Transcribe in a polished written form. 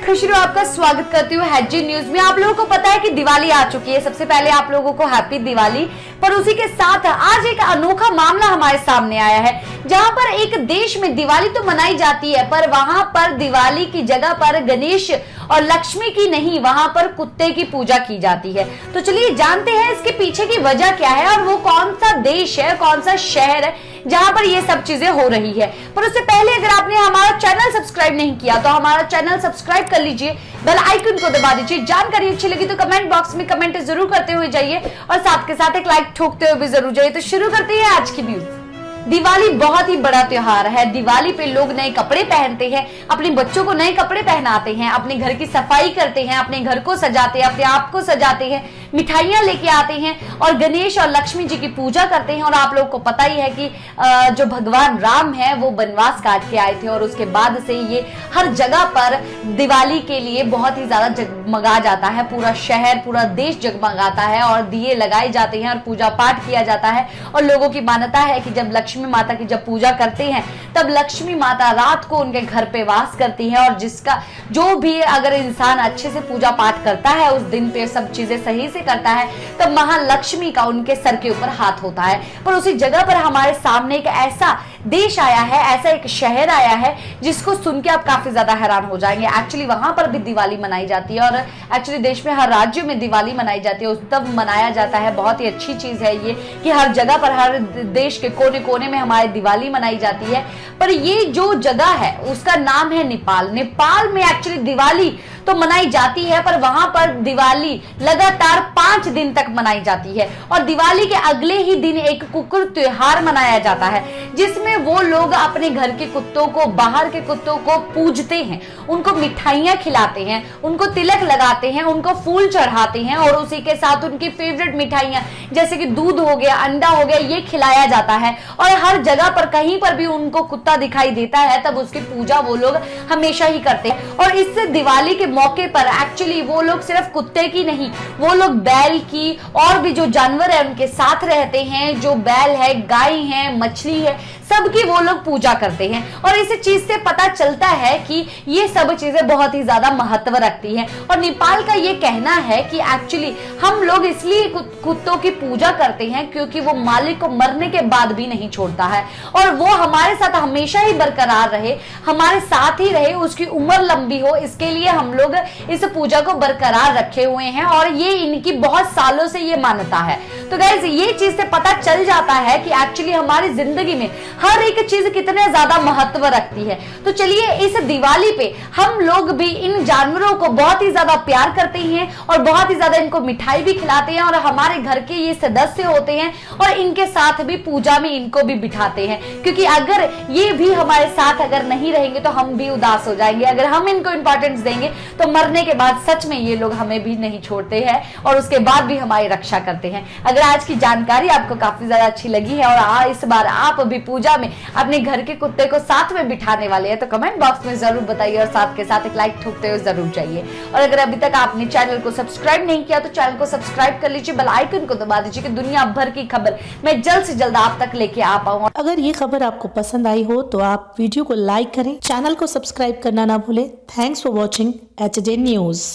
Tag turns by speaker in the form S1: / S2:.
S1: खुशरू आपका स्वागत करती हूँ हैजी न्यूज में। आप लोगों को पता है कि दिवाली आ चुकी है। सबसे पहले आप लोगों को हैप्पी दिवाली। पर उसी के साथ आज एक अनोखा मामला हमारे सामने आया है, जहां पर एक देश में दिवाली तो मनाई जाती है, पर वहां पर दिवाली की जगह पर गणेश और लक्ष्मी की नहीं, वहां पर कुत्ते की पूजा की जाती है। तो चलिए जानते हैं इसके पीछे की वजह क्या है और वो कौन सा देश है, कौन सा शहर है जहां पर ये सब चीजें हो रही है। पर उससे पहले अगर आपने हमारा चैनल सब्सक्राइब नहीं किया तो हमारा चैनल सब्सक्राइब कर लीजिए, बेल आइकन को दबा दीजिए। जानकारी अच्छी लगी तो कमेंट बॉक्स में कमेंट जरूर करते हुए जाइए और साथ के साथ एक लाइक ठोकते हुए भी जरूर जाइए। तो शुरू करते हैं आज की न्यूज। दिवाली बहुत ही बड़ा त्योहार है। दिवाली पे लोग नए कपड़े पहनते हैं, अपने बच्चों को नए कपड़े पहनाते हैं, अपने घर की सफाई करते हैं, अपने घर को सजाते हैं, अपने आप को सजाते हैं, मिठाइयां लेके आते हैं और गणेश और लक्ष्मी जी की पूजा करते हैं। और आप लोग को पता ही है कि जो भगवान राम है वो वनवास काट के आए थे और उसके बाद से ये हर जगह पर दिवाली के लिए बहुत ही ज्यादा जगमगा जाता है। पूरा शहर, पूरा देश जगमगाता है और दिए लगाए जाते हैं और पूजा पाठ किया जाता है। और लोगों की मान्यता है कि जब लक्ष्मी माता की जब पूजा करते हैं तब लक्ष्मी माता रात को उनके घर पे वास करती है। और जिसका जो भी अगर इंसान अच्छे से पूजा पाठ करता है, उस दिन पे सब चीजें सही से करता है, तब महालक्ष्मी का उनके सर के ऊपर हाथ होता है। पर उसी जगह पर हमारे सामने एक ऐसा देश आया है, ऐसा एक शहर आया है जिसको सुन के आप काफी ज्यादा हैरान हो जाएंगे। एक्चुअली वहां पर भी दिवाली मनाई जाती है और एक्चुअली देश में हर राज्य में दिवाली मनाई जाती है, उत्सव मनाया जाता है। बहुत ही अच्छी चीज है ये कि हर जगह पर, हर देश के कोने कोने में हमारी दिवाली मनाई जाती है। पर ये जो जगह है उसका नाम है नेपाल। नेपाल में एक्चुअली दिवाली तो मनाई जाती है, पर वहां पर दिवाली लगातार 5 दिन तक मनाई जाती है। और दिवाली के अगले ही दिन एक कुकुर त्योहार मनाया जाता है, जिसमें वो लोग अपने घर के कुत्तों को, बाहर के कुत्तों को पूजते हैं, उनको मिठाइयां खिलाते हैं, उनको तिलक लगाते हैं, उनको फूल चढ़ाते हैं और उसी के साथ उनकी फेवरेट मिठाइयां जैसे कि दूध हो गया, अंडा हो गया, ये खिलाया जाता है। और हर जगह पर कहीं पर भी उनको कुत्ता दिखाई देता है तब उसकी पूजा वो लोग हमेशा ही करते हैं। और इस दिवाली के मौके पर एक्चुअली वो लोग सिर्फ कुत्ते की नहीं, वो लोग बैल की और भी जो जानवर है उनके साथ रहते हैं। जो बैल है, गाय है, मछली है, सबकी वो लोग पूजा करते हैं। और इस चीज से पता चलता है कि ये सब चीजें बहुत ही ज्यादा महत्व रखती हैं। और नेपाल का ये कहना है कि एक्चुअली हम लोग इसलिए कुत्तों की पूजा करते हैं क्योंकि वो मालिक को मरने के बाद भी नहीं छोड़ता है और वो हमारे साथ हमेशा ही बरकरार रहे, हमारे साथ ही रहे, उसकी उम्र लंबी हो, इसके लिए हम लोग इस पूजा को बरकरार रखे हुए हैं। और ये इनकी बहुत सालों से ये मान्यता है। तो गाइस, ये चीज से पता चल जाता है कि एक्चुअली हमारी जिंदगी में हर एक चीज कितने ज्यादा महत्व रखती है। तो चलिए इस दिवाली पे हम लोग भी इन जानवरों को बहुत ही ज्यादा प्यार करते हैं और बहुत ही ज्यादा इनको मिठाई भी खिलाते हैं और हमारे घर के ये सदस्य होते हैं और इनके साथ भी पूजा में इनको भी बिठाते हैं, क्योंकि अगर ये भी हमारे साथ अगर नहीं रहेंगे तो हम भी उदास हो जाएंगे। अगर हम इनको इंपॉर्टेंस देंगे तो मरने के बाद सच में ये लोग हमें भी नहीं छोड़ते हैं और उसके बाद भी हमारी रक्षा करते हैं। अगर आज की जानकारी आपको काफी ज्यादा अच्छी लगी है और इस बार आप भी पूजा में अपने घर के कुत्ते को साथ में बिठाने वाले हैं तो कमेंट बॉक्स में जरूर बताइए और साथ के साथ एक लाइक ठोकते हुए जरूर जाइए। और अगर अभी तक आपने चैनल को सब्सक्राइब नहीं किया तो चैनल को सब्सक्राइब कर लीजिए, बेल आइकन को दबा दीजिए कि दुनिया भर की खबर मैं जल्द से जल्द आप तक लेके आ पाऊँ।
S2: अगर ये खबर आपको पसंद आई हो तो आप वीडियो को लाइक करें, चैनल को सब्सक्राइब करना ना भूलें। Thanks for watching HJ news.